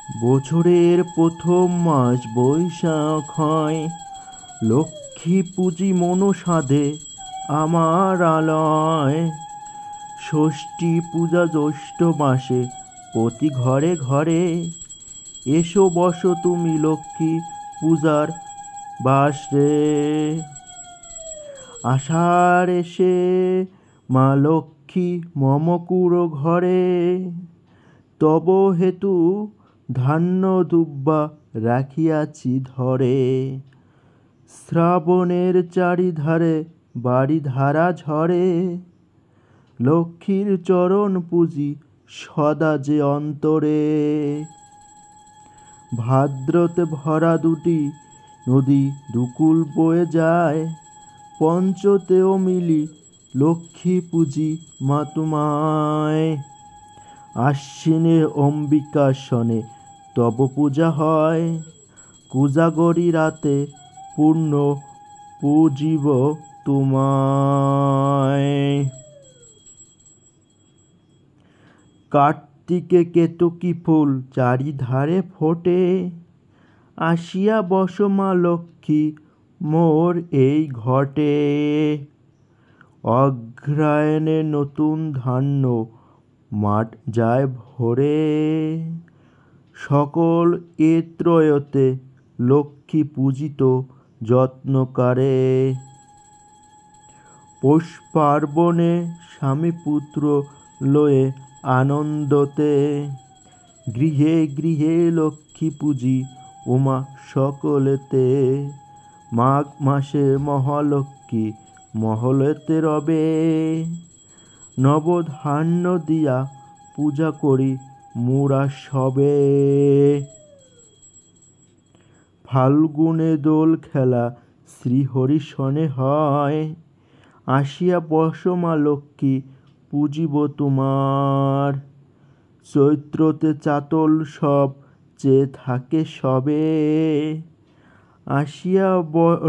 বছরের প্রথম মাস বৈশাখ হয়, লক্ষ্মী পুজি মনসাদে আমার আলয়। ষষ্ঠী পূজা জ্যৈষ্ঠ মাসে প্রতি ঘরে ঘরে, এসো বসো তুমি লক্ষ্মী পূজার বাসরে। আষাঢ় এসে মা লক্ষ্মী মম কুড়ো ঘরে, তব হেতু ধান্য দুব্বা রাখিয়াছি ধরে। শ্রাবণের চারিধারে বাড়ি ধারা ঝরে, লক্ষ্মীর চরণ পুজি সদা যে অন্তরে। ভাদ্রতে ভরা দুটি নদী দুকুল বয়ে যায়, পঞ্চতেও মিলি লক্ষ্মী পুজি মা তোমায়। আশ্বিনে অম্বিকাসনে তব পূজা হয়, কুজাগরী রাতে পূর্ণ পূজিব তোমায়। কার্তিকে কেতকী ফুল চারিধারে ফোটে, আসিয়া বস মা লক্ষ্মী মোর এই ঘটে। অগ্রহায়ণে নতুন ধান্য মাঠ যায় ভরে, সকল এ ত্রয়তে লক্ষ্মী পূজিত যত্নকারে। পৌষ পার্বণে স্বামী পুত্র লয়ে আনন্দতে, গৃহে গৃহে লক্ষ্মী পুজি উমা সকলেতে। মাঘ মাসে মহালক্ষ্মী মহলেতে রবে, নবধান্য দিয়া পূজা করি মোরা সবে। ফাল্গুনে দোল খেলা শ্রীহরি সনে হয়, আসিয়া বস মা লক্ষ্মী পূজিব তোমার। চৈত্রতে চাতল সব চেয়ে থাকে সবে, আসিয়া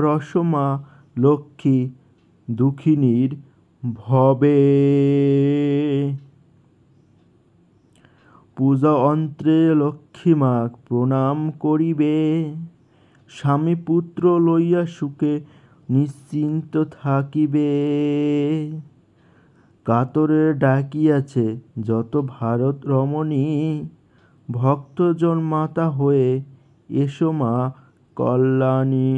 রস মা লক্ষ্মী দুঃখিনীর ভবে। পূজা অন্ত্রে লক্ষ্মী মা প্রণাম করিবে, স্বামী পুত্র লইয়া সুখে নিশ্চিন্ত থাকিবে। কাতরে ডাকিয়াছে যত ভারত রমণী, ভক্তজন মাতা হয়ে এসো মা কল্যাণী।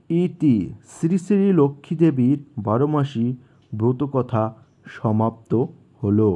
ইতি শ্রী শ্রী লক্ষ্মী দেবীর 12 মাসি ব্রতকথা সমাপ্ত হলো।